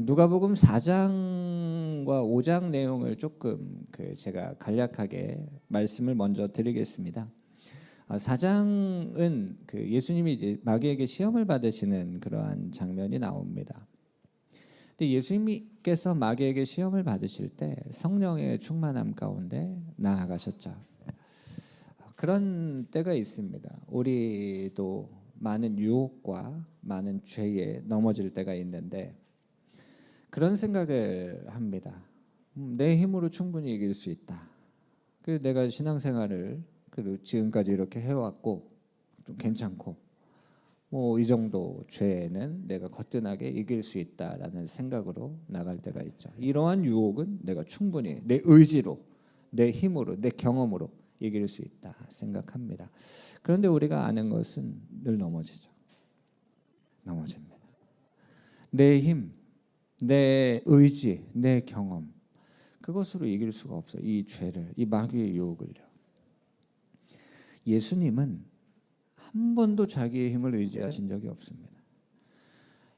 누가복음 4장과 5장 내용을 조금 제가 간략하게 말씀을 먼저 드리겠습니다. 4장은 예수님이 이제 마귀에게 시험을 받으시는 그러한 장면이 나옵니다. 근데 예수님께서 마귀에게 시험을 받으실 때 성령의 충만함 가운데 나아가셨죠. 그런 때가 있습니다. 우리도 많은 유혹과 많은 죄에 넘어질 때가 있는데 그런 생각을 합니다. 내 힘으로 충분히 이길 수 있다. 내가 신앙생활을 지금까지 이렇게 해왔고 좀 괜찮고 이 정도 죄는 내가 거뜬하게 이길 수 있다라는 생각으로 나갈 때가 있죠. 이러한 유혹은 내가 충분히 내 의지로, 내 힘으로, 내 경험으로 이길 수 있다 생각합니다. 그런데 우리가 아는 것은 늘 넘어지죠. 넘어집니다. 내 힘, 내 의지, 내 경험 그것으로 이길 수가 없어요. 이 죄를, 이 마귀의 유혹을요. 예수님은 한 번도 자기의 힘을 의지하신 적이 없습니다.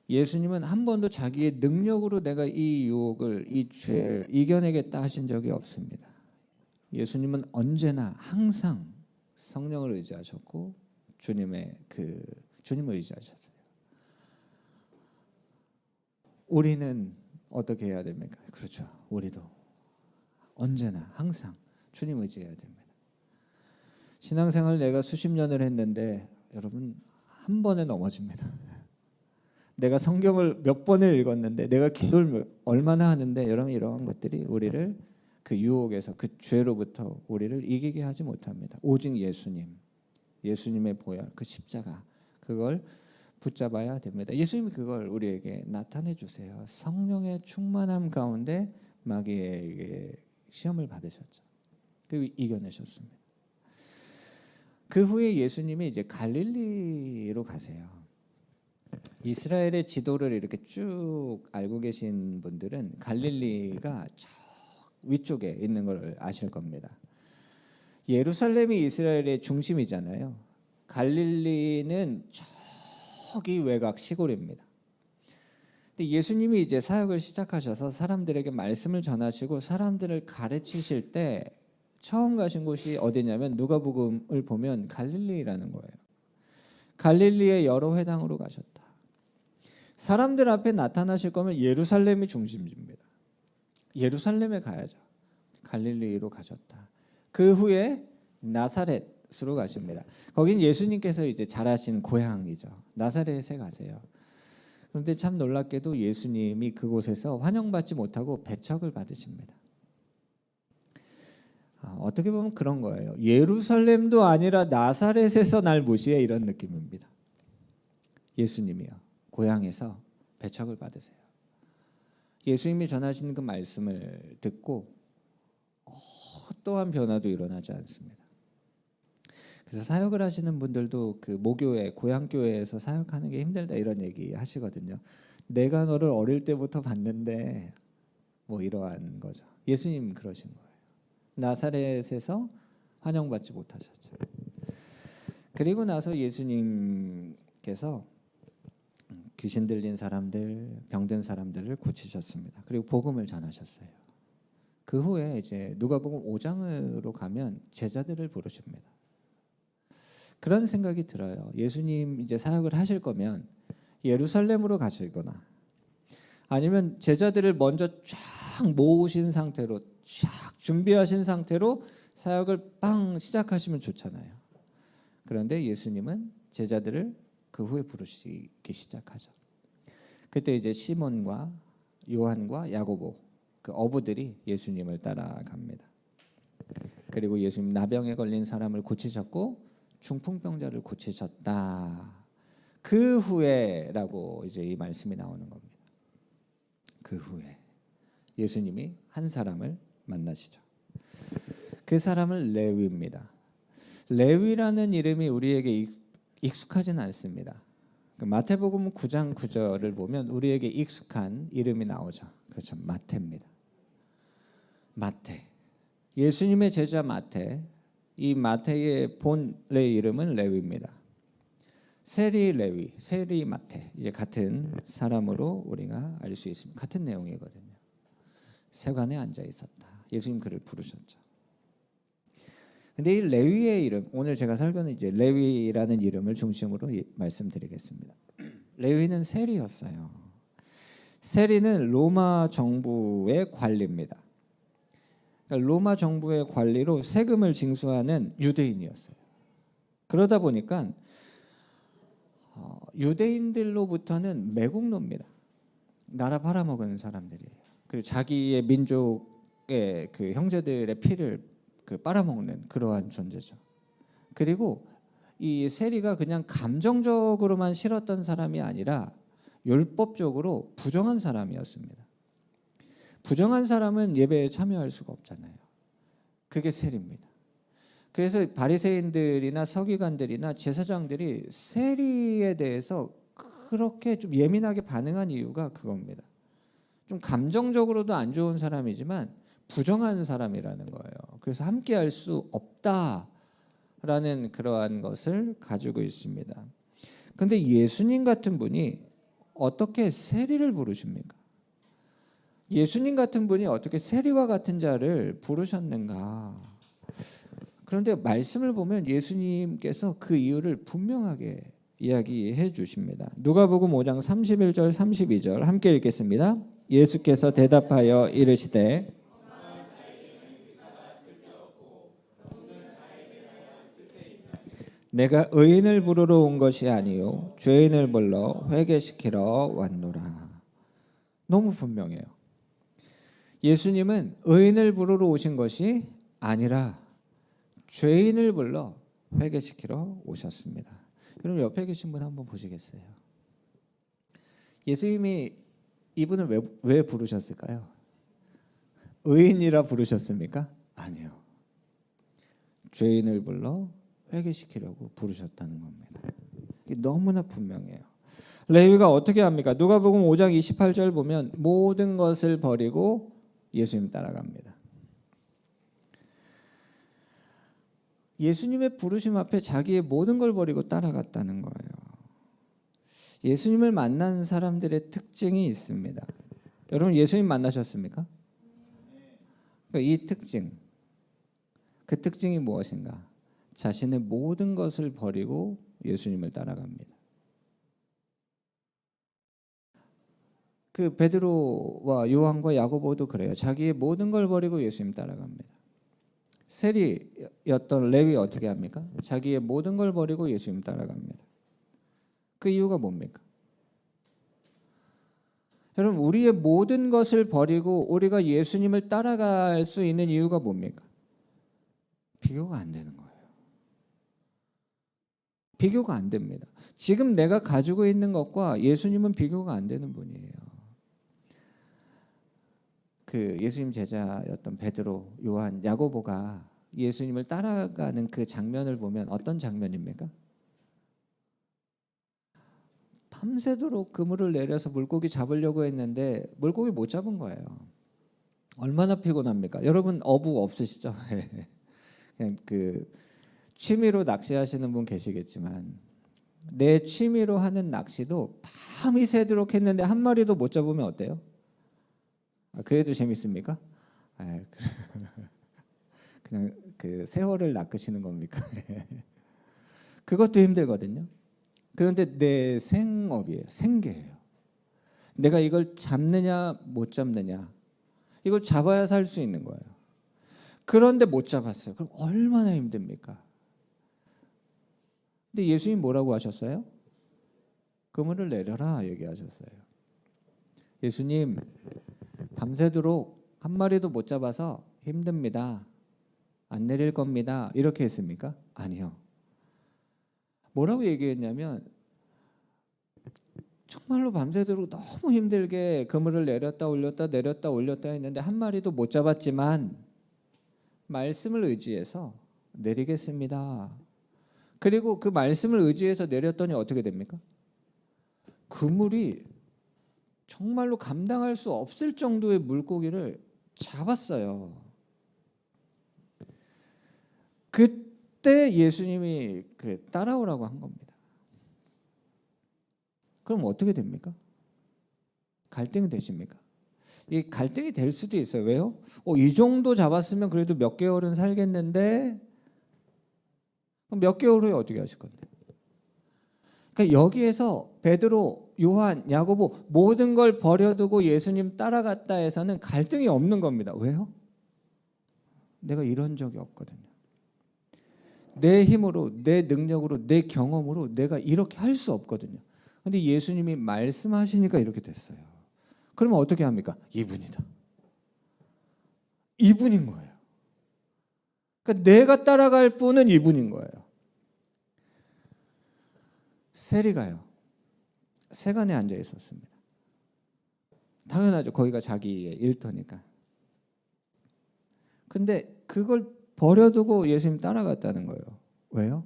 예수님은 한 번도 자기의 능력으로 내가 이 유혹을, 이 죄를 이겨내겠다 하신 적이 없습니다. 예수님은 언제나 항상 성령을 의지하셨고 주님을 의지하셨어요. 우리는 어떻게 해야 됩니까? 그렇죠. 우리도 언제나 항상 주님 의지해야 됩니다. 신앙생활 내가 수십 년을 했는데 여러분 한 번에 넘어집니다. 내가 성경을 몇 번을 읽었는데 내가 기도를 얼마나 하는데 여러분 이러한 것들이 우리를 그 유혹에서 그 죄로부터 우리를 이기게 하지 못합니다. 오직 예수님의 보혈, 그 십자가 그걸 붙잡아야 됩니다. 예수님이 그걸 우리에게 나타내 주세요. 성령의 충만함 가운데 마귀에게 시험을 받으셨죠. 그리고 이겨내셨습니다. 그 후에 예수님이 이제 갈릴리로 가세요. 이스라엘의 지도를 이렇게 쭉 알고 계신 분들은 갈릴리가 저 위쪽에 있는 걸 아실 겁니다. 예루살렘이 이스라엘의 중심이잖아요. 갈릴리는 저기 외곽 시골입니다. 근데 예수님이 이제 사역을 시작하셔서 사람들에게 말씀을 전하시고 사람들을 가르치실 때 처음 가신 곳이 어디냐면 누가복음을 보면 갈릴리라는 거예요. 갈릴리의 여러 회당으로 가셨다. 사람들 앞에 나타나실 거면 예루살렘이 중심입니다. 예루살렘에 가야죠. 갈릴리로 가셨다. 그 후에 나사렛으로 가십니다. 거긴 예수님께서 이제 자라신 고향이죠. 나사렛에 가세요. 그런데 참 놀랍게도 예수님이 그곳에서 환영받지 못하고 배척을 받으십니다. 어떻게 보면 그런 거예요. 예루살렘도 아니라 나사렛에서 날 무시해 이런 느낌입니다. 예수님이요. 고향에서 배척을 받으세요. 예수님이 전하시는 그 말씀을 듣고 어떠한 변화도 일어나지 않습니다. 그래서 사역을 하시는 분들도 그 모교회, 고향교회에서 사역하는 게 힘들다 이런 얘기 하시거든요. 내가 너를 어릴 때부터 봤는데 이러한 거죠. 예수님 그러신 거예요. 나사렛에서 환영받지 못하셨죠. 그리고 나서 예수님께서 귀신 들린 사람들, 병든 사람들을 고치셨습니다. 그리고 복음을 전하셨어요. 그 후에 이제 누가복음 5장으로 가면 제자들을 부르십니다. 그런 생각이 들어요. 예수님 이제 사역을 하실 거면 예루살렘으로 가시거나 아니면 제자들을 먼저 쫙 모으신 상태로 쫙 준비하신 상태로 사역을 빵 시작하시면 좋잖아요. 그런데 예수님은 제자들을 그 후에 부르시기 시작하죠. 그때 이제 시몬과 요한과 야고보 그 어부들이 예수님을 따라갑니다. 그리고 예수님 나병에 걸린 사람을 고치셨고 중풍병자를 고치셨다. 그 후에라고 이제 이 말씀이 나오는 겁니다. 그 후에 예수님이 한 사람을 만나시죠. 그 사람은 레위입니다. 레위라는 이름이 우리에게 익숙하진 않습니다. 마태복음 9장 9절을 보면 우리에게 익숙한 이름이 나오죠. 그렇죠. 마태입니다. 마태. 예수님의 제자 마태. 이 마태의 본래 이름은 레위입니다. 세리 레위, 세리 마태 이제 같은 사람으로 우리가 알 수 있습니다. 같은 내용이거든요. 세관에 앉아 있었다. 예수님 그를 부르셨죠. 근데 이 레위의 이름, 오늘 제가 설교는 이제 레위라는 이름을 중심으로 말씀드리겠습니다. 레위는 세리였어요. 세리는 로마 정부의 관리입니다. 그러니까 로마 정부의 관리로 세금을 징수하는 유대인이었어요. 그러다 보니까 유대인들로부터는 매국노입니다. 나라 팔아먹은 사람들이에요. 그리고 자기의 민족의 그 형제들의 피를 빨아먹는 그러한 존재죠. 그리고 이 세리가 그냥 감정적으로만 싫었던 사람이 아니라 율법적으로 부정한 사람이었습니다. 부정한 사람은 예배에 참여할 수가 없잖아요. 그게 세리입니다. 그래서 바리새인들이나 서기관들이나 제사장들이 세리에 대해서 그렇게 좀 예민하게 반응한 이유가 그겁니다. 좀 감정적으로도 안 좋은 사람이지만 부정한 사람이라는 거예요. 그래서 함께할 수 없다라는 그러한 것을 가지고 있습니다. 그런데 예수님 같은 분이 어떻게 세리를 부르십니까? 예수님 같은 분이 어떻게 세리와 같은 자를 부르셨는가? 그런데 말씀을 보면 예수님께서 그 이유를 분명하게 이야기해 주십니다. 누가복음 5장 31절 32절 함께 읽겠습니다. 예수께서 대답하여 이르시되 내가 의인을 부르러 온 것이 아니요 죄인을 불러 회개시키러 왔노라. 너무 분명해요. 예수님은 의인을 부르러 오신 것이 아니라 죄인을 불러 회개시키러 오셨습니다. 여러분 옆에 계신 분 한번 보시겠어요? 예수님이 이분을 왜 부르셨을까요? 의인이라 부르셨습니까? 아니요. 죄인을 불러 회개시키려고 부르셨다는 겁니다. 이게 너무나 분명해요. 레위가 어떻게 합니까? 누가복음 5장 28절 보면 모든 것을 버리고 예수님 따라갑니다. 예수님의 부르심 앞에 자기의 모든 걸 버리고 따라갔다는 거예요. 예수님을 만난 사람들의 특징이 있습니다. 여러분 예수님 만나셨습니까? 이 특징, 그 특징이 무엇인가? 자신의 모든 것을 버리고 예수님을 따라갑니다. 그 베드로와 요한과 야고보도 그래요. 자기의 모든 걸 버리고 예수님 따라갑니다. 세리였던 레위 어떻게 합니까? 자기의 모든 걸 버리고 예수님 따라갑니다. 그 이유가 뭡니까? 여러분 우리의 모든 것을 버리고 우리가 예수님을 따라갈 수 있는 이유가 뭡니까? 비교가 안 되는 거예요. 비교가 안 됩니다. 지금 내가 가지고 있는 것과 예수님은 비교가 안 되는 분이에요. 그 예수님 제자였던 베드로, 요한, 야고보가 예수님을 따라가는 그 장면을 보면 어떤 장면입니까? 밤새도록 그물을 내려서 물고기 잡으려고 했는데 물고기 못 잡은 거예요. 얼마나 피곤합니까? 여러분 어부 없으시죠? 그냥 그 취미로 낚시하시는 분 계시겠지만 내 취미로 하는 낚시도 밤이 새도록 했는데 한 마리도 못 잡으면 어때요? 그래도 재밌습니까? 그냥 그 세월을 낚으시는 겁니까? 그것도 힘들거든요. 그런데 내 생업이에요. 생계예요. 내가 이걸 잡느냐 못 잡느냐. 이걸 잡아야 살 수 있는 거예요. 그런데 못 잡았어요. 그럼 얼마나 힘듭니까? 근데 예수님 뭐라고 하셨어요? 그물을 내려라 얘기하셨어요. 예수님 밤새도록 한 마리도 못 잡아서 힘듭니다. 안 내릴 겁니다. 이렇게 했습니까? 아니요. 뭐라고 얘기했냐면 정말로 밤새도록 너무 힘들게 그물을 내렸다 올렸다 내렸다 올렸다 했는데 한 마리도 못 잡았지만 말씀을 의지해서 내리겠습니다. 그리고 그 말씀을 의지해서 내렸더니 어떻게 됩니까? 그물이 정말로 감당할 수 없을 정도의 물고기를 잡았어요. 그때 예수님이 따라오라고 한 겁니다. 그럼 어떻게 됩니까? 갈등이 되십니까? 이 갈등이 될 수도 있어요. 왜요? 이 정도 잡았으면 그래도 몇 개월은 살겠는데 그럼 몇 개월 후에 어떻게 하실 건데? 그러니까 여기에서 베드로, 요한, 야고보 모든 걸 버려두고 예수님 따라갔다 해서는 갈등이 없는 겁니다. 왜요? 내가 이런 적이 없거든요. 내 힘으로, 내 능력으로, 내 경험으로 내가 이렇게 할 수 없거든요. 근데 예수님이 말씀하시니까 이렇게 됐어요. 그러면 어떻게 합니까? 이분이다. 이분인 거예요. 그러니까 내가 따라갈 분은 이분인 거예요. 세리가요. 세간에 앉아 있었습니다. 당연하죠. 거기가 자기의 일터니까. 근데 그걸 버려두고 예수님 따라갔다는 거예요. 왜요?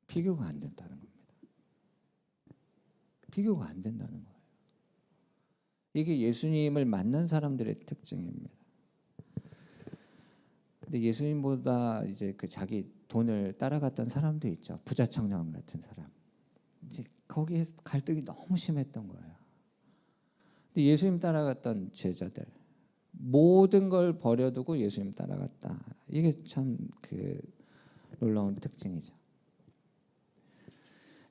비교가 안 된다는 겁니다. 비교가 안 된다는 거예요. 이게 예수님을 만난 사람들의 특징입니다. 근데 예수님보다 이제 그 자기 돈을 따라갔던 사람도 있죠. 부자 청년 같은 사람. 이제 거기에 갈등이 너무 심했던 거예요. 근데 예수님 따라갔던 제자들 모든 걸 버려두고 예수님 따라갔다. 이게 참 그 놀라운 특징이죠.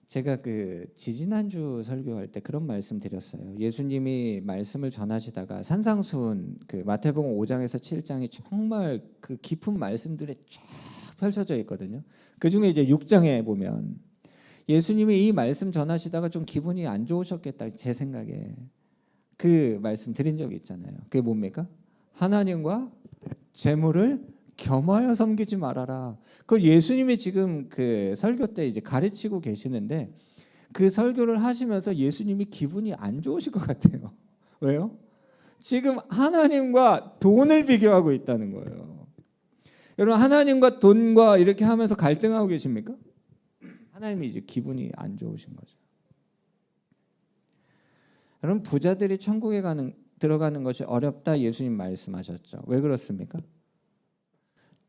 제가 그 지지난주 설교할 때 그런 말씀 드렸어요. 예수님이 말씀을 전하시다가 산상수훈 그 마태복음 5장에서 7장이 정말 그 깊은 말씀들이 쫙 펼쳐져 있거든요. 그 중에 이제 6장에 보면 예수님이 이 말씀 전하시다가 좀 기분이 안 좋으셨겠다 제 생각에 그 말씀 드린 적이 있잖아요. 그게 뭡니까? 하나님과 재물을 겸하여 섬기지 말아라. 그걸 예수님이 지금 그 설교 때 이제 가르치고 계시는데 그 설교를 하시면서 예수님이 기분이 안 좋으실 것 같아요. 왜요? 지금 하나님과 돈을 비교하고 있다는 거예요. 여러분 하나님과 돈과 이렇게 하면서 갈등하고 계십니까? 하나님이 이제 기분이 안 좋으신 거죠. 여러분 부자들이 천국에 들어가는 것이 어렵다 예수님 말씀하셨죠. 왜 그렇습니까?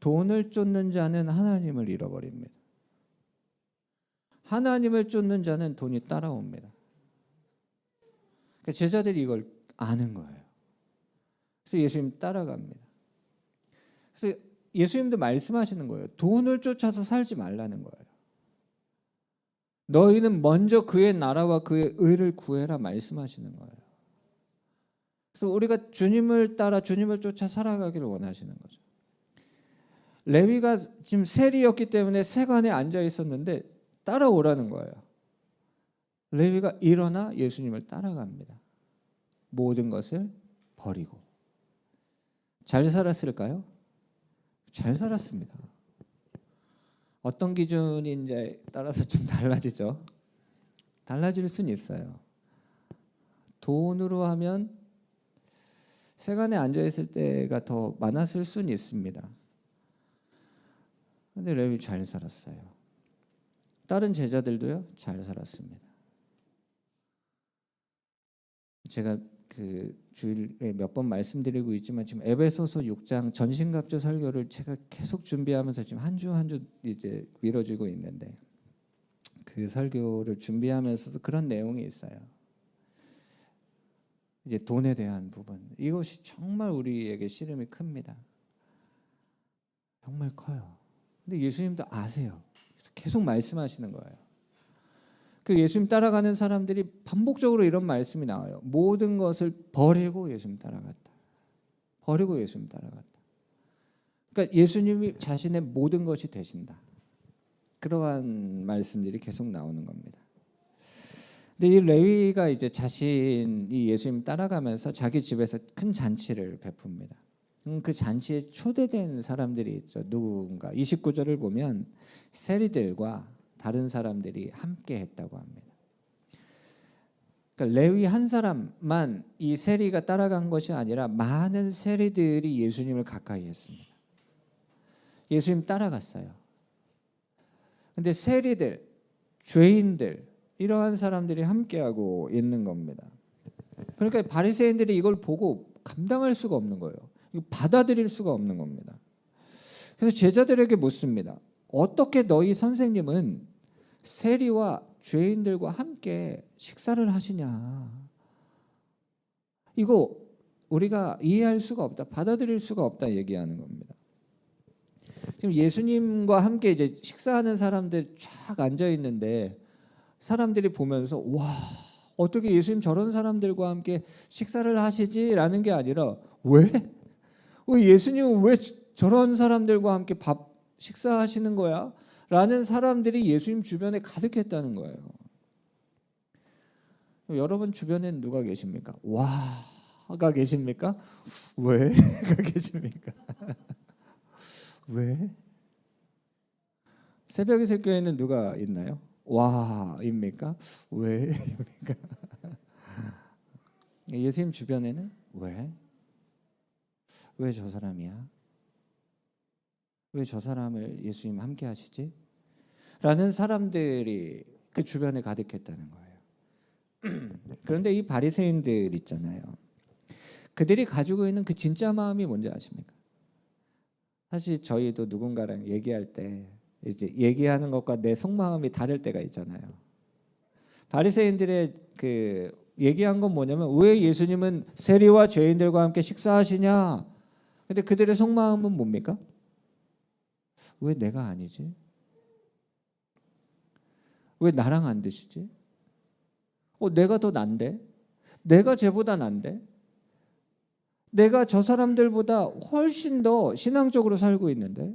돈을 쫓는 자는 하나님을 잃어버립니다. 하나님을 쫓는 자는 돈이 따라옵니다. 그러니까 제자들이 이걸 아는 거예요. 그래서 예수님 따라갑니다. 그래서 예수님도 말씀하시는 거예요. 돈을 쫓아서 살지 말라는 거예요. 너희는 먼저 그의 나라와 그의 의를 구해라 말씀하시는 거예요. 그래서 우리가 주님을 따라 주님을 쫓아 살아가기를 원하시는 거죠. 레위가 지금 세리였기 때문에 세관에 앉아 있었는데 따라오라는 거예요. 레위가 일어나 예수님을 따라갑니다. 모든 것을 버리고. 잘 살았을까요? 잘 살았습니다. 어떤 기준인지에 따라서 좀 달라지죠. 달라질 수는 있어요. 돈으로 하면 세간에 앉아 있을 때가 더 많았을 수는 있습니다. 근데 레위 잘 살았어요. 다른 제자들도요 잘 살았습니다. 제가 그 주일에 몇 번 말씀드리고 있지만 지금 에베소서 6장 전신갑주 설교를 제가 계속 준비하면서 지금 한 주 한 주 이제 미뤄지고 있는데 그 설교를 준비하면서도 그런 내용이 있어요. 이제 돈에 대한 부분 이것이 정말 우리에게 씨름이 큽니다. 정말 커요. 근데 예수님도 아세요. 그래서 계속 말씀하시는 거예요. 그 예수님 따라가는 사람들이 반복적으로 이런 말씀이 나와요. 모든 것을 버리고 예수님 따라갔다. 버리고 예수님 따라갔다. 그러니까 예수님이 자신의 모든 것이 되신다. 그러한 말씀들이 계속 나오는 겁니다. 근데 이 레위가 이제 자신이 예수님 따라가면서 자기 집에서 큰 잔치를 베풉니다. 그 잔치에 초대된 사람들이 있죠. 누군가 29절을 보면 세리들과 다른 사람들이 함께 했다고 합니다. 그러니까 레위 한 사람만 이 세리가 따라간 것이 아니라 많은 세리들이 예수님을 가까이 했습니다. 예수님 따라갔어요. 근데 세리들, 죄인들 이러한 사람들이 함께하고 있는 겁니다. 그러니까 바리새인들이 이걸 보고 감당할 수가 없는 거예요. 받아들일 수가 없는 겁니다. 그래서 제자들에게 묻습니다. 어떻게 너희 선생님은 세리와 죄인들과 함께 식사를 하시냐? 이거 우리가 이해할 수가 없다, 받아들일 수가 없다 얘기하는 겁니다. 지금 예수님과 함께 이제 식사하는 사람들 쫙 앉아 있는데 사람들이 보면서 와, 어떻게 예수님 저런 사람들과 함께 식사를 하시지라는 게 아니라 왜 예수님은 왜 저런 사람들과 함께 식사하시는 거야? 라는 사람들이 예수님 주변에 가득했다는 거예요. 여러분 주변엔 누가 계십니까? 와가 계십니까? 왜가 계십니까? 왜? 새벽에 설교에는 누가 있나요? 와입니까? 왜입니까? 예수님 주변에는 왜? 왜 저 사람이야? 왜 저 사람을 예수님 함께 하시지? 라는 사람들이 그 주변에 가득했다는 거예요. 그런데 이 바리새인들 있잖아요. 그들이 가지고 있는 그 진짜 마음이 뭔지 아십니까? 사실 저희도 누군가랑 얘기할 때 이제 얘기하는 것과 내 속마음이 다를 때가 있잖아요. 바리새인들의 그 얘기한 건 뭐냐면 왜 예수님은 세리와 죄인들과 함께 식사하시냐? 근데 그들의 속마음은 뭡니까? 왜 내가 아니지? 왜 나랑 안 드시지? 내가 더 난데? 내가 쟤보다 난데? 내가 저 사람들보다 훨씬 더 신앙적으로 살고 있는데?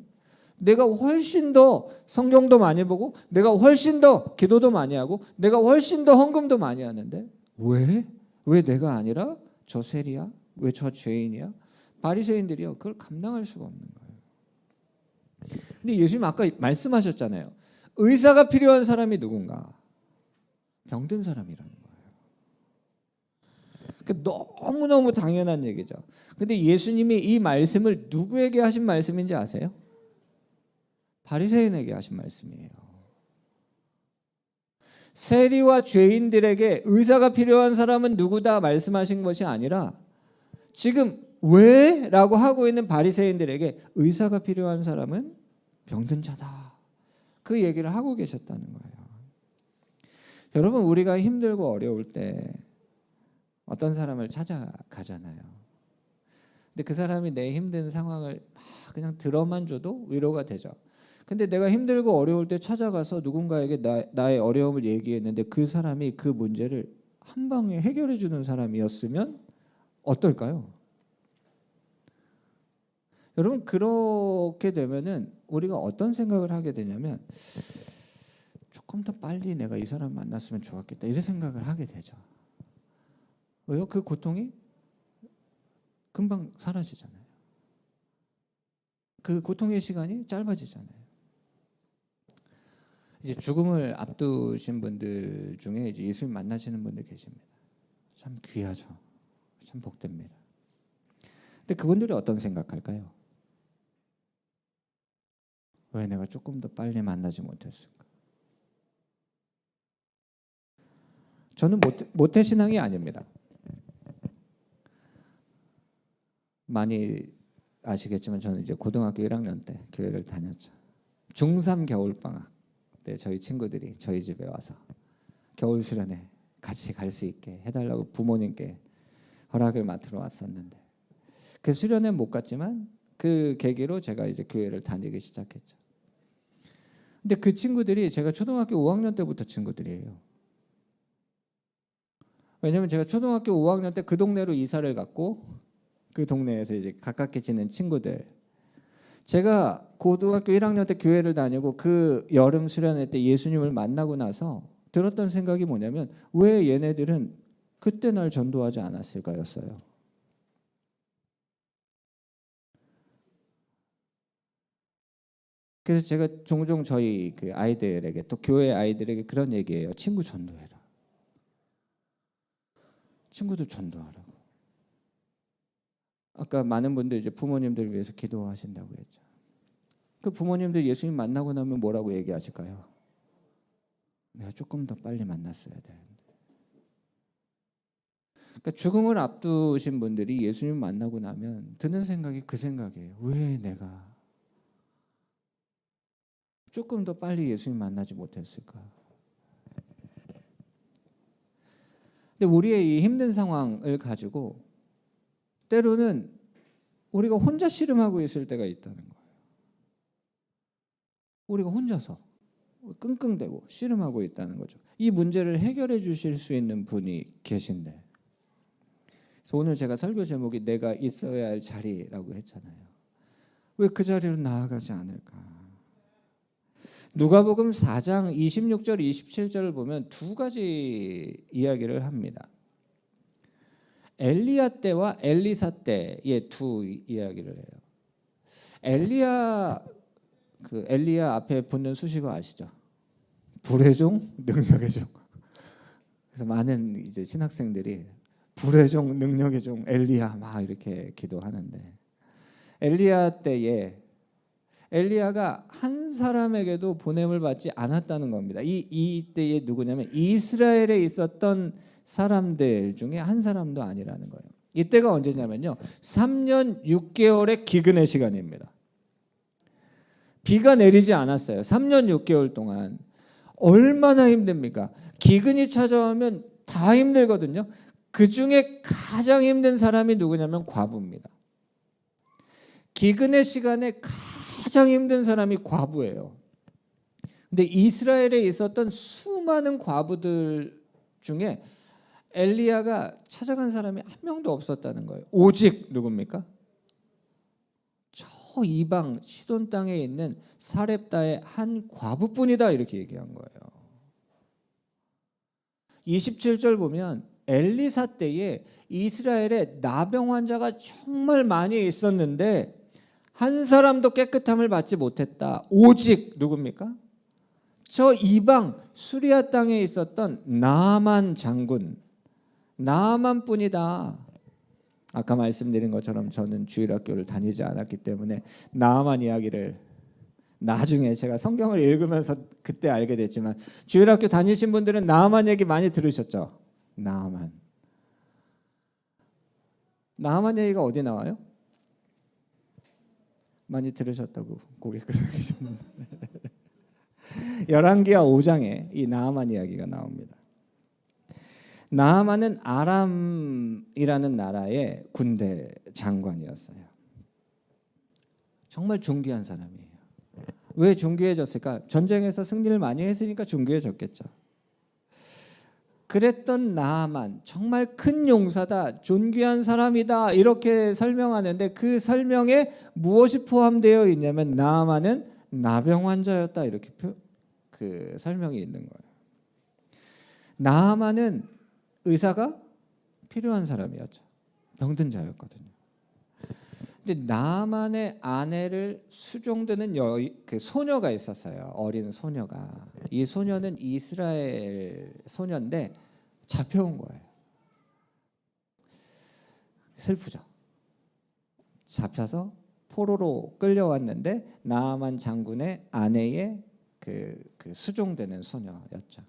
내가 훨씬 더 성경도 많이 보고 내가 훨씬 더 기도도 많이 하고 내가 훨씬 더 헌금도 많이 하는데 왜? 왜 내가 아니라 저 세리야? 왜 저 죄인이야? 바리새인들이요, 그걸 감당할 수가 없는 거예요. 근데 예수님 아까 말씀하셨잖아요. 의사가 필요한 사람이 누군가? 병든 사람이라는 거예요. 너무너무 당연한 얘기죠. 근데 예수님이 이 말씀을 누구에게 하신 말씀인지 아세요? 바리새인에게 하신 말씀이에요. 세리와 죄인들에게 의사가 필요한 사람은 누구다 말씀하신 것이 아니라 지금 왜? 라고 하고 있는 바리새인들에게 의사가 필요한 사람은 병든 자다. 그 얘기를 하고 계셨다는 거예요. 여러분, 우리가 힘들고 어려울 때 어떤 사람을 찾아가잖아요. 근데 그 사람이 내 힘든 상황을 막 그냥 들어만 줘도 위로가 되죠. 근데 내가 힘들고 어려울 때 찾아가서 누군가에게 나의 어려움을 얘기했는데 그 사람이 그 문제를 한 방에 해결해 주는 사람이었으면 어떨까요? 여러분, 그렇게 되면은 우리가 어떤 생각을 하게 되냐면 조금 더 빨리 내가 이 사람 만났으면 좋았겠다 이런 생각을 하게 되죠. 왜요? 그 고통이 금방 사라지잖아요. 그 고통의 시간이 짧아지잖아요. 이제 죽음을 앞두신 분들 중에 이제 예수님 만나시는 분들 계십니다. 참 귀하죠. 참 복됩니다. 근데 그분들이 어떤 생각할까요? 왜 내가 조금 더 빨리 만나지 못했을까? 저는 모태신앙이 아닙니다. 많이 아시겠지만 저는 이제 고등학교 1학년 때 교회를 다녔죠. 중3 겨울방학 때 저희 친구들이 저희 집에 와서 겨울 수련회 같이 갈 수 있게 해달라고 부모님께 허락을 맡으러 왔었는데 그 수련회 못 갔지만 그 계기로 제가 이제 교회를 다니기 시작했죠. 근데 그 친구들이 제가 초등학교 5학년 때부터 친구들이에요. 왜냐면 제가 초등학교 5학년 때 그 동네로 이사를 갔고 그 동네에서 이제 가깝게 지낸 친구들. 제가 고등학교 1학년 때 교회를 다니고 그 여름 수련회 때 예수님을 만나고 나서 들었던 생각이 뭐냐면 왜 얘네들은 그때 날 전도하지 않았을까였어요. 그래서 제가 종종 저희 그 아이들에게 또 교회 아이들에게 그런 얘기해요. 친구 전도해라. 친구들 전도하라고. 아까 많은 분들 이제 부모님들 위해서 기도하신다고 했죠. 그 부모님들 예수님 만나고 나면 뭐라고 얘기하실까요? 내가 조금 더 빨리 만났어야 되는데. 그러니까 죽음을 앞두신 분들이 예수님 만나고 나면 드는 생각이 그 생각이에요. 왜 내가 조금 더 빨리 예수님 만나지 못했을까? 근데 우리의 이 힘든 상황을 가지고 때로는 우리가 혼자 씨름하고 있을 때가 있다는 거예요. 우리가 혼자서 끙끙대고 씨름하고 있다는 거죠. 이 문제를 해결해 주실 수 있는 분이 계신데, 그래서 오늘 제가 설교 제목이 내가 있어야 할 자리라고 했잖아요. 왜 그 자리로 나아가지 않을까? 누가복음 4장 26절 27절을 보면 두 가지 이야기를 합니다. 엘리야 때와 엘리사 때의 두 이야기를 해요. 엘리야 앞에 붙는 수식어 아시죠? 불의 종, 능력의 종. 그래서 많은 이제 신학생들이 불의 종, 능력의 종 엘리야 막 이렇게 기도하는데, 엘리야 때에 엘리야가 한 사람에게도 보냄을 받지 않았다는 겁니다. 이 때에 누구냐면 이스라엘에 있었던 사람들 중에 한 사람도 아니라는 거예요. 이때가 언제냐면요, 3년 6개월의 기근의 시간입니다. 비가 내리지 않았어요. 3년 6개월 동안. 얼마나 힘듭니까? 기근이 찾아오면 다 힘들거든요. 그 중에 가장 힘든 사람이 누구냐면 과부입니다. 기근의 시간에 가장 힘든 사람이 과부예요. 근데 이스라엘에 있었던 수많은 과부들 중에 엘리야가 찾아간 사람이 한 명도 없었다는 거예요. 오직 누굽니까? 저 이방 시돈 땅에 있는 사렙다의 한 과부뿐이다, 이렇게 얘기한 거예요. 27절 보면 엘리사 때에 이스라엘에 나병 환자가 정말 많이 있었는데 한 사람도 깨끗함을 받지 못했다. 오직 누굽니까? 저 이방 수리아 땅에 있었던 나아만 장군, 나아만뿐이다. 아까 말씀드린 것처럼 저는 주일학교를 다니지 않았기 때문에 나아만 이야기를 나중에 제가 성경을 읽으면서 그때 알게 됐지만, 주일학교 다니신 분들은 나아만 얘기 많이 들으셨죠? 나아만 얘기가 어디 나와요? 많이 들으셨다고 고개 끄덕이셨는데 열왕기하 5장에 이 나아만 이야기가 나옵니다. 나아만은 아람이라는 나라의 군대 장관이었어요. 정말 존귀한 사람이에요. 왜 존귀해졌을까? 전쟁에서 승리를 많이 했으니까 존귀해졌겠죠. 그랬던 나아만, 정말 큰 용사다, 존귀한 사람이다, 이렇게 설명하는데 그 설명에 무엇이 포함되어 있냐면 나아만은 나병 환자였다, 이렇게 그 설명이 있는 거예요. 나아만은 의사가 필요한 사람이었죠. 병든 자였거든요. 근데 나아만의 아내를 수종드는 그 소녀가 있었어요. 어린 소녀가. 이 소녀는 이스라엘 소녀인데 잡혀온 거예요. 슬프죠. 잡혀서 포로로 끌려왔는데 나아만 장군의 아내의 그 수종되는 소녀였죠.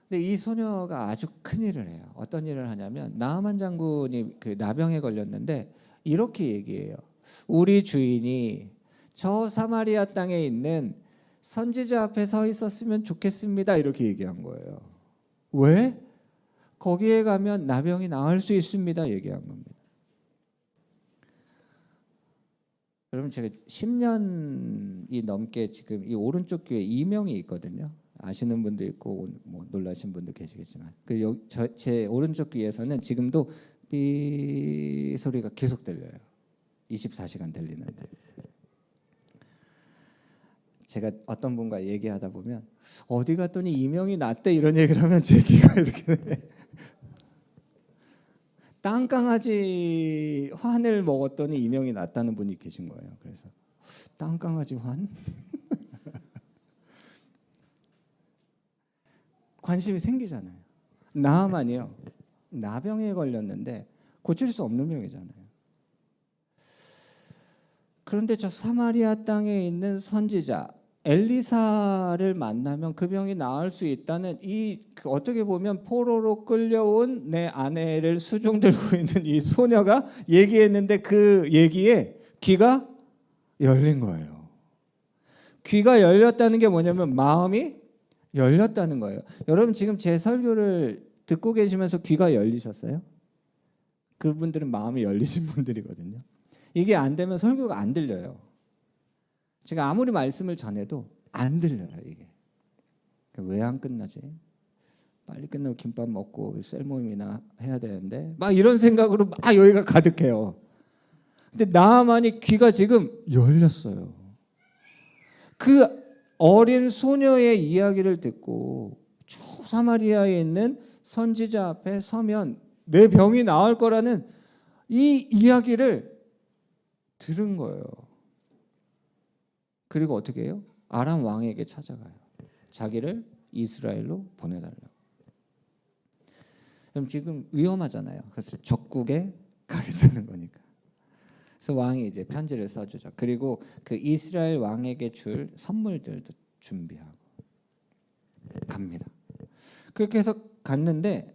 근데 이 소녀가 아주 큰 일을 해요. 어떤 일을 하냐면 나아만 장군이 그 나병에 걸렸는데 이렇게 얘기해요. 우리 주인이 저 사마리아 땅에 있는 선지자 앞에 서 있었으면 좋겠습니다, 이렇게 얘기한 거예요. 왜? 거기에 가면 나병이 나을 수 있습니다, 얘기한 겁니다. 여러분, 제가 10년이 넘게 지금 이 오른쪽 귀에 이명이 있거든요. 아시는 분도 있고 뭐 놀라신 분도 계시겠지만, 제 오른쪽 귀에서는 지금도 삐 소리가 계속 들려요. 24시간 들리는데. 제가 어떤 분과 얘기하다 보면 어디 갔더니 이명이 났대, 이런 얘기를 하면 제 귀가 이렇게 땅강아지 환을 먹었더니 이명이 났다는 분이 계신 거예요. 그래서 땅강아지 환? 관심이 생기잖아요. 나아만이요, 나병에 걸렸는데 고칠 수 없는 병이잖아요. 그런데 저 사마리아 땅에 있는 선지자 엘리사를 만나면 그 병이 나을 수 있다는 어떻게 보면 포로로 끌려온 내 아내를 수종 들고 있는 이 소녀가 얘기했는데 그 얘기에 귀가 열린 거예요. 귀가 열렸다는 게 뭐냐면 마음이 열렸다는 거예요. 여러분, 지금 제 설교를 듣고 계시면서 귀가 열리셨어요? 그분들은 마음이 열리신 분들이거든요. 이게 안 되면 설교가 안 들려요. 제가 아무리 말씀을 전해도 안 들려요. 이게 왜 안 끝나지? 빨리 끝나고 김밥 먹고 셀 모임이나 해야 되는데 막 이런 생각으로 막 여기가 가득해요. 근데 나만이 귀가 지금 열렸어요. 그 어린 소녀의 이야기를 듣고 저 사마리아에 있는 선지자 앞에 서면 내 병이 나을 거라는 이 이야기를 들은 거예요. 그리고 어떻게 해요? 아람 왕에게 찾아가요. 자기를 이스라엘로 보내달라고. 그럼 지금 위험하잖아요. 그래서 적국에 가겠다는 거니까. 그래서 왕이 이제 편지를 써주죠. 그리고 그 이스라엘 왕에게 줄 선물들도 준비하고 갑니다. 그렇게 해서 갔는데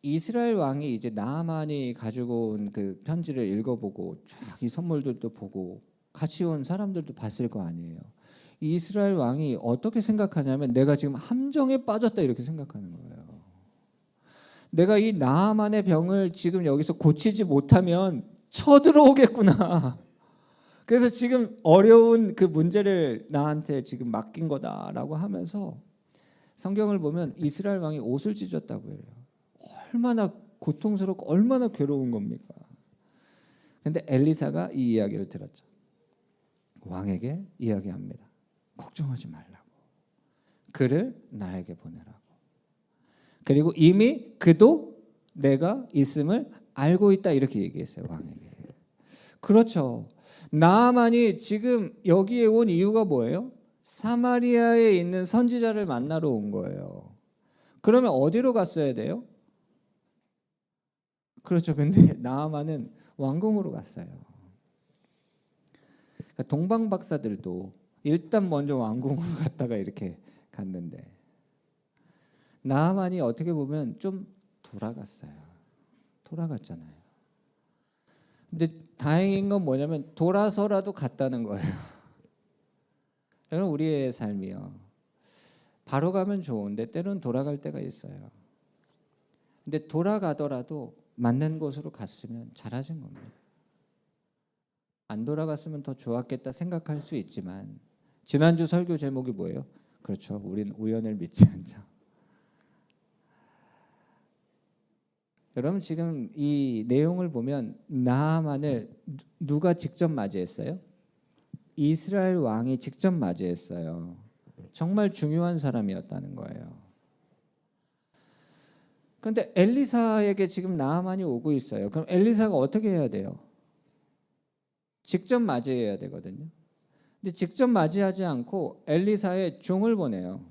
이스라엘 왕이 이제 나아만이 가지고 온 그 편지를 읽어보고 쫙 이 선물들도 보고 같이 온 사람들도 봤을 거 아니에요. 이스라엘 왕이 어떻게 생각하냐면 내가 지금 함정에 빠졌다 이렇게 생각하는 거예요. 내가 이 나아만의 병을 지금 여기서 고치지 못하면 쳐들어오겠구나. 그래서 지금 어려운 그 문제를 나한테 지금 맡긴 거다라고 하면서 성경을 보면 이스라엘 왕이 옷을 찢었다고 해요. 얼마나 고통스럽고 얼마나 괴로운 겁니까? 근데 엘리사가 이 이야기를 들었죠. 왕에게 이야기합니다. 걱정하지 말라고. 그를 나에게 보내라고. 그리고 이미 그도 내가 있음을 알고 있다 이렇게 얘기했어요. 왕에게. 그렇죠. 나아만이 지금 여기에 온 이유가 뭐예요? 사마리아에 있는 선지자를 만나러 온 거예요. 그러면 어디로 갔어야 돼요? 그렇죠. 근데 나아만은 왕궁으로 갔어요. 그러니까 동방 박사들도 일단 먼저 왕궁으로 갔다가 이렇게 갔는데 나아만이 어떻게 보면 좀 돌아갔잖아요. 근데 다행인 건 뭐냐면 돌아서라도 갔다는 거예요. 여러분 우리의 삶이요. 바로 가면 좋은데 때로는 돌아갈 때가 있어요. 근데 돌아가더라도 맞는 곳으로 갔으면 잘하신 겁니다. 안 돌아갔으면 더 좋았겠다 생각할 수 있지만 지난주 설교 제목이 뭐예요? 그렇죠. 우린 우연을 믿지 않자. 여러분 지금 이 내용을 보면 나아만을 누가 직접 맞이했어요? 이스라엘 왕이 직접 맞이했어요. 정말 중요한 사람이었다는 거예요. 그런데 엘리사에게 지금 나아만이 오고 있어요. 그럼 엘리사가 어떻게 해야 돼요? 직접 맞이해야 되거든요. 근데 직접 맞이하지 않고 엘리사의 종을 보내요.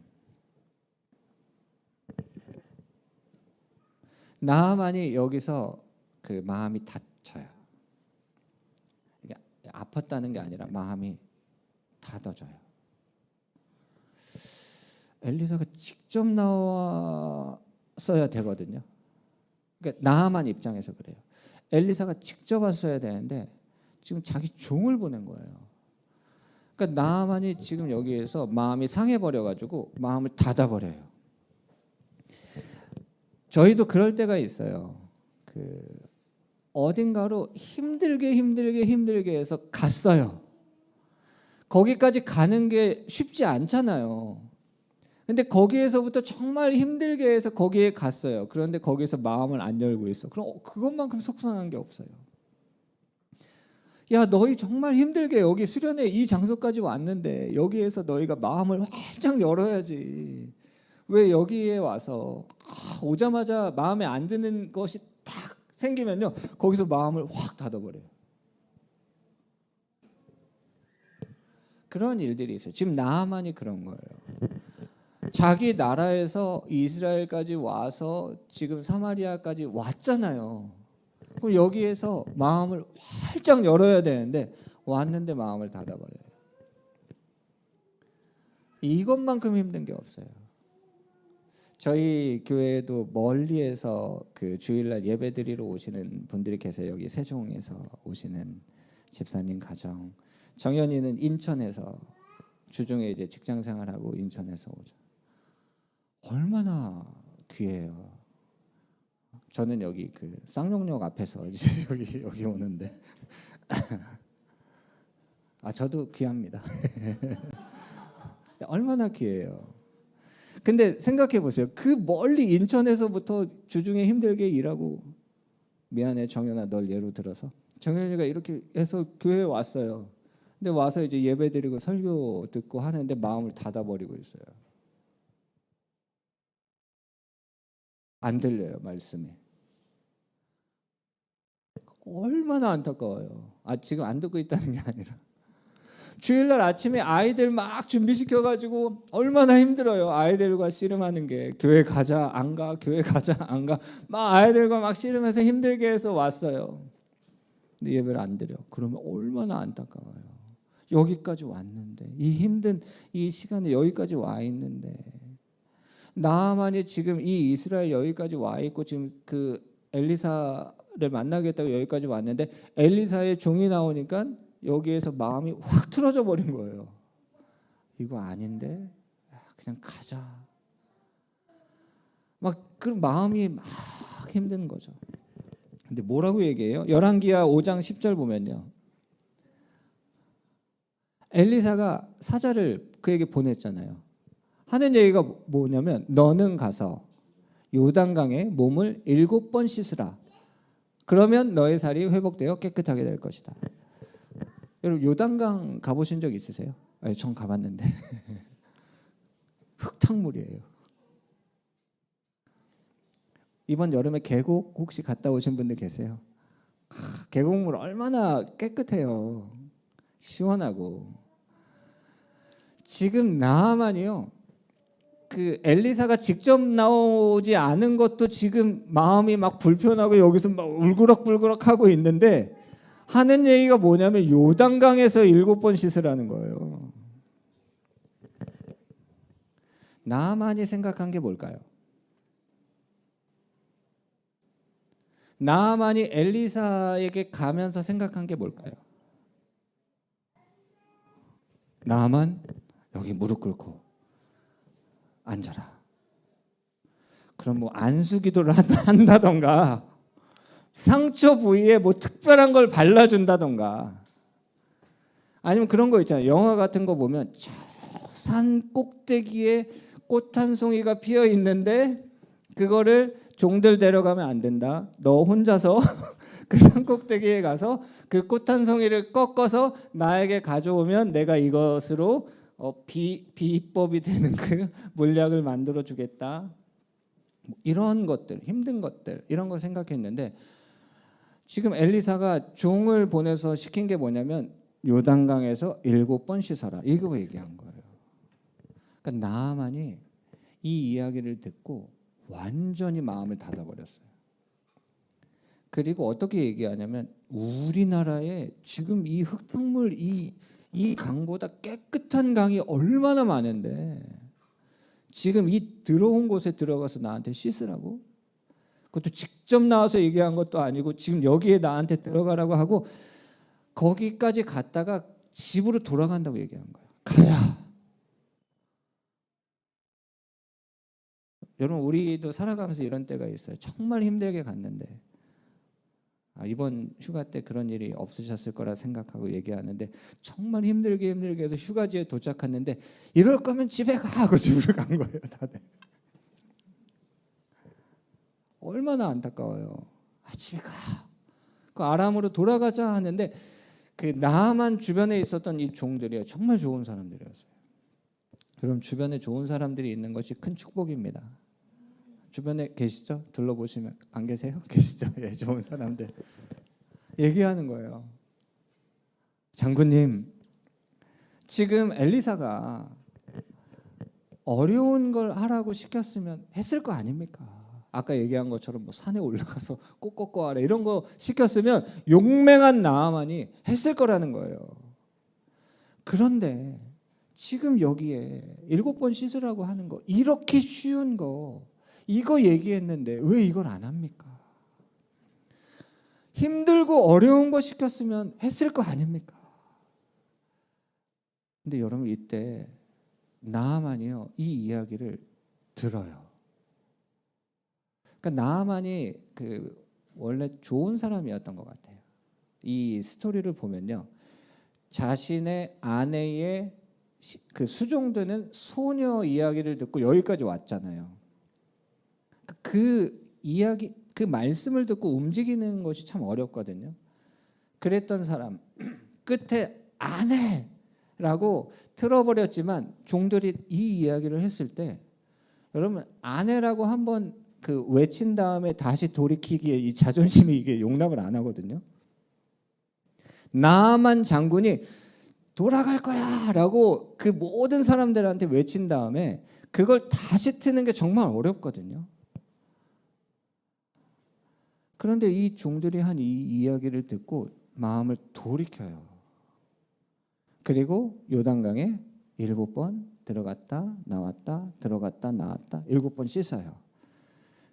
나아만이 여기서 그 마음이 다쳐요. 이게 아팠다는 게 아니라 마음이 닫아져요. 엘리사가 직접 나왔어야 되거든요. 그러니까 나아만 입장에서 그래요. 엘리사가 직접 왔어야 되는데 지금 자기 종을 보낸 거예요. 그러니까 나아만이 지금 여기에서 마음이 상해버려가지고 마음을 닫아버려요. 저희도 그럴 때가 있어요. 그 어딘가로 힘들게 해서 갔어요. 거기까지 가는 게 쉽지 않잖아요. 근데 거기에서부터 정말 힘들게 해서 거기에 갔어요. 그런데 거기서 마음을 안 열고 있어. 그럼 그것만큼 속상한 게 없어요. 야, 너희 정말 힘들게 여기 수련회 이 장소까지 왔는데 여기에서 너희가 마음을 활짝 열어야지. 왜 여기에 와서 오자마자 마음에 안 드는 것이 딱 생기면요 거기서 마음을 확 닫아버려요. 그런 일들이 있어요. 지금 나아만이 그런 거예요. 자기 나라에서 이스라엘까지 와서 지금 사마리아까지 왔잖아요. 그럼 여기에서 마음을 활짝 열어야 되는데 왔는데 마음을 닫아버려요. 이것만큼 힘든 게 없어요. 저희 교회에도 멀리에서 그 주일날 예배드리러 오시는 분들이 계세요. 여기 세종에서 오시는 집사님 가정. 정연이는 인천에서 주중에 이제 직장 생활하고 인천에서 오죠. 얼마나 귀해요. 저는 여기 그 쌍용역 앞에서 이제 여기 오는데 저도 귀합니다. 얼마나 귀해요. 근데 생각해 보세요. 그 멀리 인천에서부터 주중에 힘들게 일하고, 미안해 정연아 널 예로 들어서, 정연이가 이렇게 해서 교회에 왔어요. 근데 와서 이제 예배 드리고 설교 듣고 하는데 마음을 닫아버리고 있어요. 안 들려요 말씀이. 얼마나 안타까워요. 지금 안 듣고 있다는 게 아니라 주일날 아침에 아이들 막 준비시켜가지고 얼마나 힘들어요. 아이들과 씨름하는 게. 교회 가자 안 가, 교회 가자 안 가, 막 아이들과 막 씨름해서 힘들게 해서 왔어요. 근데 예배를 안 드려. 그러면 얼마나 안타까워요. 여기까지 왔는데, 이 힘든 이 시간에 여기까지 와 있는데, 나만이 지금 이 이스라엘 여기까지 와 있고, 지금 그 엘리사를 만나겠다고 여기까지 왔는데 엘리사의 종이 나오니까 여기에서 마음이 확 틀어져 버린 거예요. 이거 아닌데 그냥 가자. 막 그 마음이 막 힘든 거죠. 근데 뭐라고 얘기해요? 열왕기하 5장 10절 보면요, 엘리사가 사자를 그에게 보냈잖아요. 하는 얘기가 뭐냐면, 너는 가서 요단강에 몸을 7번 씻으라. 그러면 너의 살이 회복되어 깨끗하게 될 것이다. 여러분 요단강 가보신 적 있으세요? 전 가봤는데 흙탕물이에요. 이번 여름에 계곡 혹시 갔다 오신 분들 계세요? 계곡물 얼마나 깨끗해요. 시원하고. 지금 나아만이요, 그 엘리사가 직접 나오지 않은 것도 지금 마음이 막 불편하고 여기서 막 울그럭불그럭 하고 있는데, 하는 얘기가 뭐냐면 요단강에서 7번 씻으라는 거예요. 나만이 생각한 게 뭘까요? 나만이 엘리사에게 가면서 생각한 게 뭘까요? 나만 여기 무릎 꿇고 앉아라. 그럼 뭐 안수기도를 한다던가, 상처 부위에 뭐 특별한 걸 발라준다던가, 아니면 그런 거 있잖아요. 영화 같은 거 보면 저 산 꼭대기에 꽃 한 송이가 피어 있는데 그거를 종들 데려가면 안 된다. 너 혼자서 그 산 꼭대기에 가서 그 꽃 한 송이를 꺾어서 나에게 가져오면 내가 이것으로 비법이 되는 그 물약을 만들어 주겠다. 이런 것들, 힘든 것들, 이런 걸 생각했는데, 지금 엘리사가 종을 보내서 시킨 게 뭐냐면 요단강에서 7번 씻어라, 이거 얘기한 거예요. 그러니까 나아만이 이 이야기를 듣고 완전히 마음을 닫아버렸어요. 그리고 어떻게 얘기하냐면, 우리나라에 지금 이 흙탕물, 이 강보다 깨끗한 강이 얼마나 많은데 지금 이 더러운 곳에 들어가서 나한테 씻으라고? 그것도 직접 나와서 얘기한 것도 아니고 지금 여기에 나한테 들어가라고 하고, 거기까지 갔다가 집으로 돌아간다고 얘기한 거예요. 가자. 여러분 우리도 살아가면서 이런 때가 있어요. 정말 힘들게 갔는데, 이번 휴가 때 그런 일이 없으셨을 거라 생각하고 얘기하는데, 정말 힘들게 해서 휴가지에 도착했는데 이럴 거면 집에 가 하고 집으로 간 거예요 다들. 얼마나 안타까워요. 집에 가. 그 아람으로 돌아가자 하는데, 그 나만 주변에 있었던 이 종들이 정말 좋은 사람들이었어요. 그럼 주변에 좋은 사람들이 있는 것이 큰 축복입니다. 주변에 계시죠? 둘러보시면. 안 계세요? 계시죠? 예, 좋은 사람들 얘기하는 거예요. 장군님, 지금 엘리사가 어려운 걸 하라고 시켰으면 했을 거 아닙니까? 아까 얘기한 것처럼 뭐 산에 올라가서 꽃 꺾고 하라 이런 거 시켰으면 용맹한 나아만이 했을 거라는 거예요. 그런데 지금 여기에 7번 씻으라고 하는 거, 이렇게 쉬운 거, 이거 얘기했는데 왜 이걸 안 합니까? 힘들고 어려운 거 시켰으면 했을 거 아닙니까? 근데 여러분 이때 나아만이요, 이 이야기를 들어요. 그러니까 나아만이 원래 좋은 사람이었던 것 같아요. 이 스토리를 보면요, 자신의 아내의 수종되는 소녀 이야기를 듣고 여기까지 왔잖아요. 그 이야기, 그 말씀을 듣고 움직이는 것이 참 어렵거든요. 그랬던 사람 끝에 아내라고 틀어버렸지만 종들이 이 이야기를 했을 때, 여러분 아내라고 한번 외친 다음에 다시 돌이키기에 이 자존심이 이게 용납을 안 하거든요. 나만 장군이 돌아갈 거야라고 그 모든 사람들한테 외친 다음에 그걸 다시 트는 게 정말 어렵거든요. 그런데 이 종들이 한 이 이야기를 듣고 마음을 돌이켜요. 그리고 요단강에 7번 들어갔다 나왔다 들어갔다 나왔다 7번 씻어요.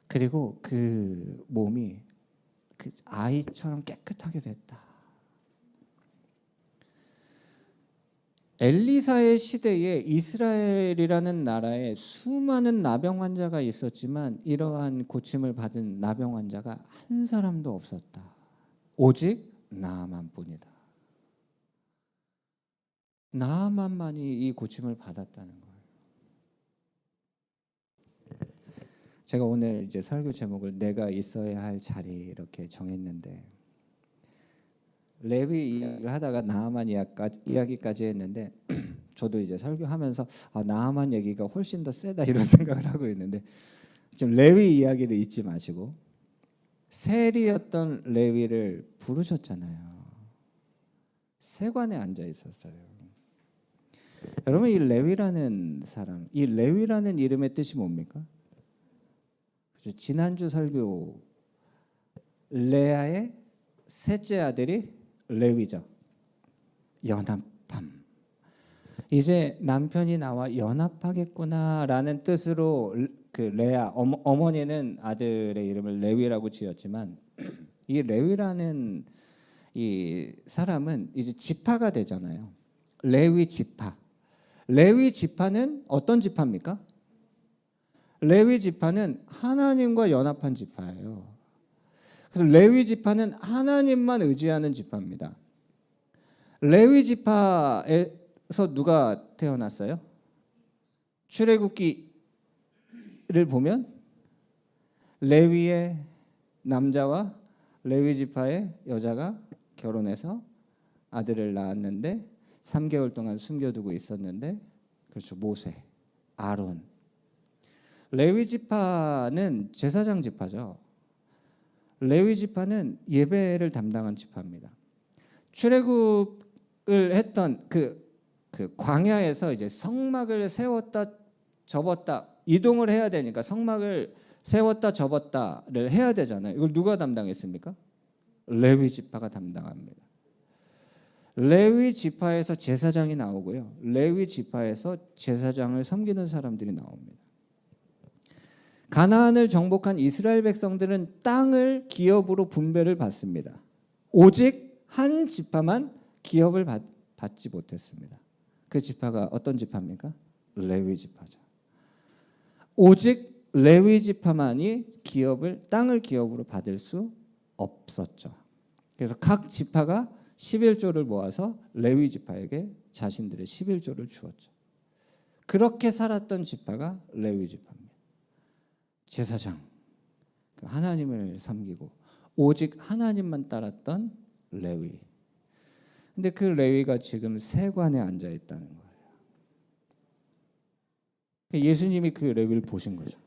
그리고 그 몸이 그 아이처럼 깨끗하게 됐다. 엘리사의 시대에 이스라엘이라는 나라에 수많은 나병 환자가 있었지만 이러한 고침을 받은 나병 환자가 한 사람도 없었다. 오직 나아만뿐이다. 나아만만이 이 고침을 받았다는 거예요. 제가 오늘 이제 설교 제목을 내가 있어야 할 자리 이렇게 정했는데, 레위 이야기를 하다가 나아만 이야기까지 했는데 저도 이제 설교하면서 나아만 얘기가 훨씬 더 세다 이런 생각을 하고 있는데, 지금 레위 이야기를 잊지 마시고 세리였던 레위를 부르셨잖아요. 세관에 앉아 있었어요. 여러분, 이 레위라는 사람, 이 레위라는 이름의 뜻이 뭡니까? 지난주 설교 레아의 셋째 아들이 레위죠. 연합함. 이제 남편이 나와 연합하겠구나라는 뜻으로 그 레아 어머니는 아들의 이름을 레위라고 지었지만, 이 레위라는 이 사람은 이제 지파가 되잖아요. 레위 지파. 레위 지파는 어떤 지파입니까? 레위 지파는 하나님과 연합한 지파예요. 그래서 레위 지파는 하나님만 의지하는 지파입니다. 레위 지파에서 누가 태어났어요? 출애굽기를 보면 레위의 남자와 레위 지파의 여자가 결혼해서 아들을 낳았는데 3개월 동안 숨겨두고 있었는데, 그렇죠, 모세, 아론. 레위 지파는 제사장 지파죠. 레위 지파는 예배를 담당한 지파입니다. 출애굽을 했던 그 광야에서 이제 성막을 세웠다 접었다 이동을 해야 되니까 성막을 세웠다 접었다를 해야 되잖아요. 이걸 누가 담당했습니까? 레위 지파가 담당합니다. 레위 지파에서 제사장이 나오고요. 레위 지파에서 제사장을 섬기는 사람들이 나옵니다. 가나안을 정복한 이스라엘 백성들은 땅을 기업으로 분배를 받습니다. 오직 한 지파만 기업을 받지 못했습니다. 그 지파가 어떤 지파입니까? 레위 지파죠. 오직 레위 지파만이 땅을 기업으로 받을 수 없었죠. 그래서 각 지파가 11조를 모아서 레위 지파에게 자신들의 11조를 주었죠. 그렇게 살았던 지파가 레위 지파입니다. 제사장, 하나님을 섬기고 오직 하나님만 따랐던 레위. 근데 그 레위가 지금 세관에 앉아 있다는 거예요. 예수님이 그 레위를 보신 거죠.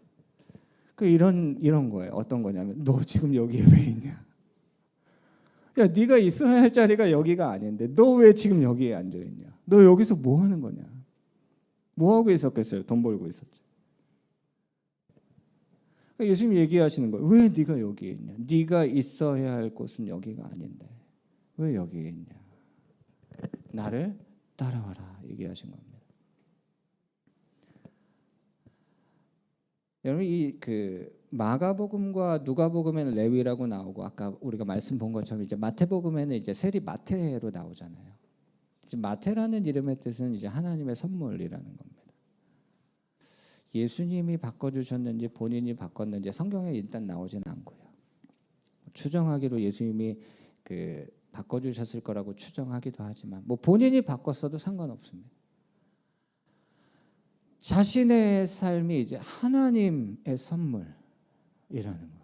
이런 거예요. 어떤 거냐면, 너 지금 여기에 왜 있냐? 야, 네가 있어야 할 자리가 여기가 아닌데 너 왜 지금 여기에 앉아 있냐? 너 여기서 뭐 하는 거냐? 뭐 하고 있었겠어요? 돈 벌고 있었죠. 예수님이 얘기하시는 거예요. 왜 네가 여기에 있냐? 네가 있어야 할 곳은 여기가 아닌데 왜 여기에 있냐? 나를 따라와라 얘기하신 겁니다. 여러분, 이 마가복음과 누가복음에는 레위라고 나오고, 아까 우리가 말씀 본 것처럼 이제 마태복음에는 이제 세리 마태로 나오잖아요. 이제 마태라는 이름의 뜻은 이제 하나님의 선물이라는 겁니다. 예수님이 바꿔주셨는지 본인이 바꿨는지 성경에 일단 나오진 않고요. 추정하기로 예수님이 바꿔주셨을 거라고 추정하기도 하지만 뭐 본인이 바꿨어도 상관없습니다. 자신의 삶이 이제 하나님의 선물이라는 거예요.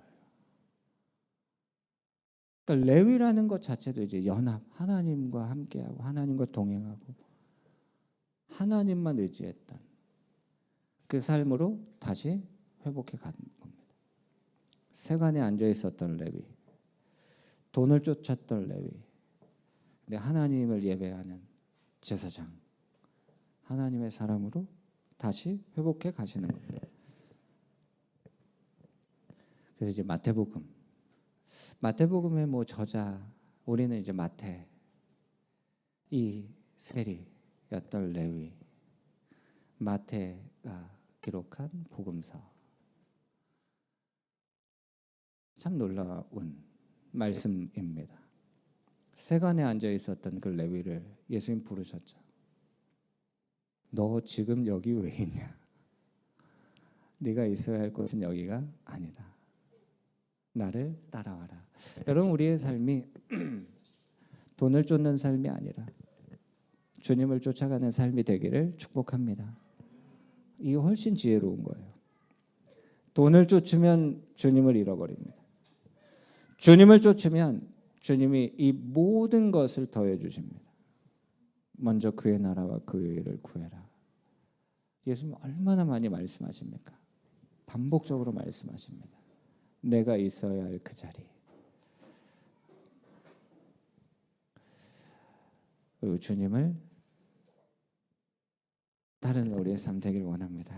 그러니까 레위라는 것 자체도 이제 연합, 하나님과 함께하고 하나님과 동행하고 하나님만 의지했던 그 삶으로 다시 회복해 가는 겁니다. 세관에 앉아 있었던 레위, 돈을 쫓았던 레위, 근데 하나님을 예배하는 제사장, 하나님의 사람으로 다시 회복해 가시는 겁니다. 그래서 이제 마태복음의 뭐 저자, 우리는 이제 마태, 이 세리였던 레위, 마태가 기록한 복음서. 참 놀라운 말씀입니다. 세관에 앉아 있었던 그 레위를 예수님 부르셨죠. 너 지금 여기 왜 있냐? 네가 있어야 할 곳은 여기가 아니다. 나를 따라와라. 여러분, 우리의 삶이 돈을 쫓는 삶이 아니라 주님을 쫓아가는 삶이 되기를 축복합니다. 이게 훨씬 지혜로운 거예요. 돈을 쫓으면 주님을 잃어버립니다. 주님을 쫓으면 주님이 이 모든 것을 더해 주십니다. 먼저 그의 나라와 그의 의를 구해라. 예수님 얼마나 많이 말씀하십니까? 반복적으로 말씀하십니다. 내가 있어야 할 그 자리. 그리고 주님을 따르는 우리의 삶 되길 원합니다.